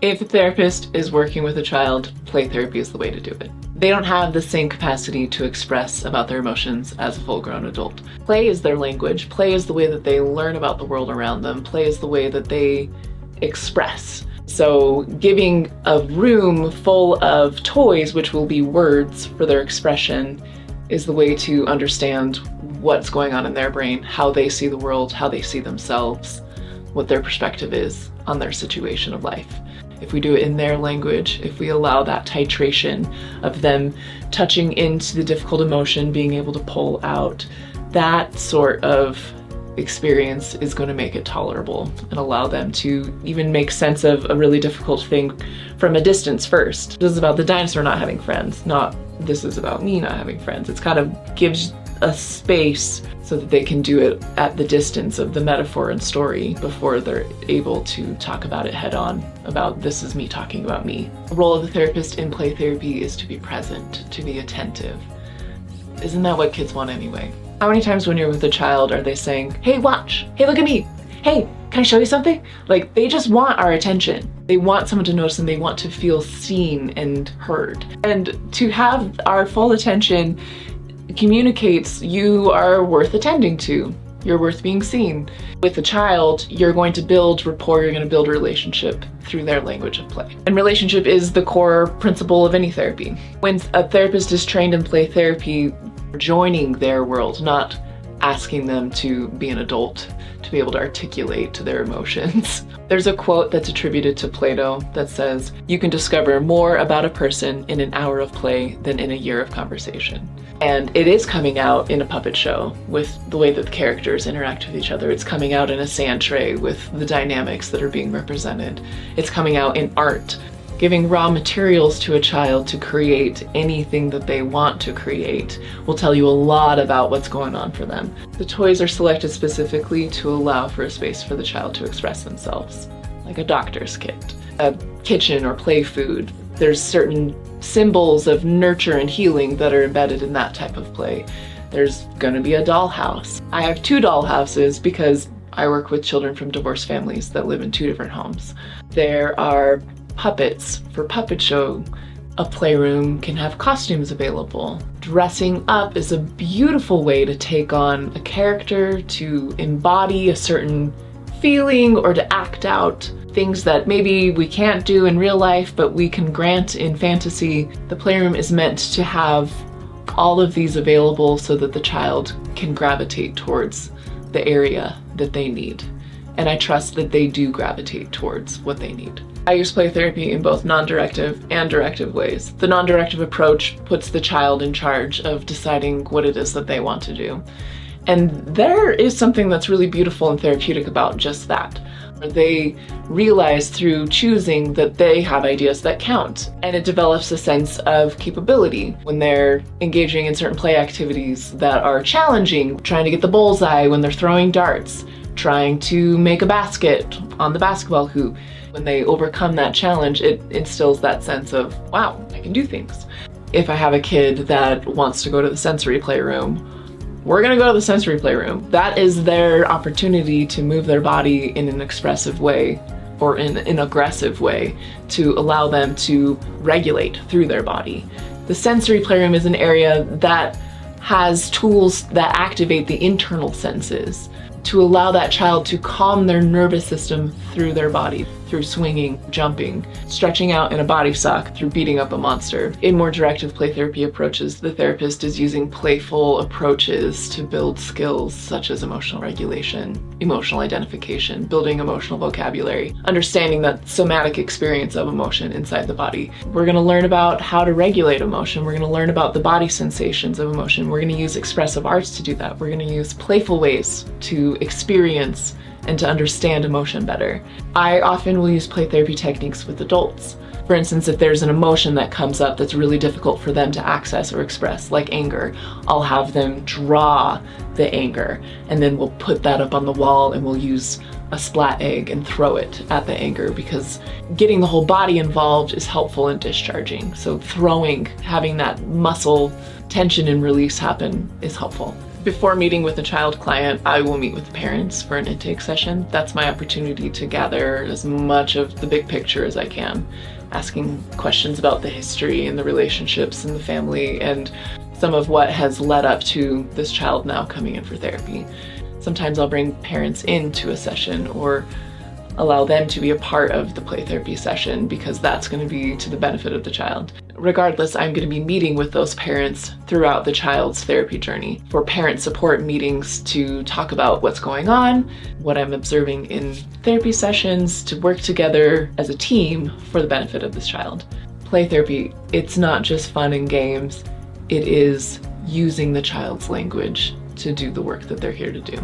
If a therapist is working with a child, play therapy is the way to do it. They don't have the same capacity to express about their emotions as a full-grown adult. Play is their language. Play is the way that they learn about the world around them. Play is the way that they express. So giving a room full of toys, which will be words for their expression, is the way to understand what's going on in their brain, how they see the world, how they see themselves, what their perspective is on their situation of life. If we do it in their language, if we allow that titration of them touching into the difficult emotion, being able to pull out, that sort of experience is going to make it tolerable and allow them to even make sense of a really difficult thing from a distance first. This is about the dinosaur not having friends, not this is about me not having friends. It's kind of gives a space so that they can do it at the distance of the metaphor and story before they're able to talk about it head on, about this is me talking about me. The role of the therapist in play therapy is to be present, to be attentive. Isn't that what kids want anyway? How many times when you're with a child are they saying, hey, watch, hey, look at me, hey, can I show you something? Like, they just want our attention. They want someone to notice and they want to feel seen and heard. And to have our full attention communicates you are worth attending to. You're worth being seen. With a child, you're going to build rapport, you're going to build a relationship through their language of play. And relationship is the core principle of any therapy. When a therapist is trained in play therapy, joining their world, not asking them to be an adult, to be able to articulate to their emotions. There's a quote that's attributed to Plato that says, "You can discover more about a person in an hour of play than in a year of conversation." And it is coming out in a puppet show with the way that the characters interact with each other. It's coming out in a sand tray with the dynamics that are being represented. It's coming out in art. Giving raw materials to a child to create anything that they want to create will tell you a lot about what's going on for them. The toys are selected specifically to allow for a space for the child to express themselves, like a doctor's kit, a kitchen or play food. There's certain symbols of nurture and healing that are embedded in that type of play. There's gonna be a dollhouse. I have 2 dollhouses because I work with children from divorced families that live in 2 different homes. There are puppets for puppet show. A playroom can have costumes available. Dressing up is a beautiful way to take on a character, to embody a certain feeling or to act out things that maybe we can't do in real life but we can grant in fantasy. The playroom is meant to have all of these available so that the child can gravitate towards the area that they need. And I trust that they do gravitate towards what they need. I use play therapy in both non-directive and directive ways. The non-directive approach puts the child in charge of deciding what it is that they want to do. And there is something that's really beautiful and therapeutic about just that. They realize through choosing that they have ideas that count, and it develops a sense of capability when they're engaging in certain play activities that are challenging, trying to get the bullseye when they're throwing darts, trying to make a basket on the basketball hoop. When they overcome that challenge, it instills that sense of, wow, I can do things. If I have a kid that wants to go to the sensory playroom, we're gonna go to the sensory playroom. That is their opportunity to move their body in an expressive way or in an aggressive way to allow them to regulate through their body. The sensory playroom is an area that has tools that activate the internal senses to allow that child to calm their nervous system through their body, through swinging, jumping, stretching out in a body sock, through beating up a monster. In more directive play therapy approaches, the therapist is using playful approaches to build skills such as emotional regulation, emotional identification, building emotional vocabulary, understanding that somatic experience of emotion inside the body. We're gonna learn about how to regulate emotion. We're gonna learn about the body sensations of emotion. We're gonna use expressive arts to do that. We're gonna use playful ways to experience and to understand emotion better. I often will use play therapy techniques with adults. For instance, if there's an emotion that comes up that's really difficult for them to access or express, like anger, I'll have them draw the anger, and then we'll put that up on the wall and we'll use a splat egg and throw it at the anger, because getting the whole body involved is helpful in discharging. So throwing, having that muscle tension and release happen is helpful. Before meeting with a child client, I will meet with the parents for an intake session. That's my opportunity to gather as much of the big picture as I can, asking questions about the history and the relationships and the family and some of what has led up to this child now coming in for therapy. Sometimes I'll bring parents into a session or allow them to be a part of the play therapy session because that's going to be to the benefit of the child. Regardless, I'm going to be meeting with those parents throughout the child's therapy journey for parent support meetings to talk about what's going on, what I'm observing in therapy sessions, to work together as a team for the benefit of this child. Play therapy, it's not just fun and games, it is using the child's language to do the work that they're here to do.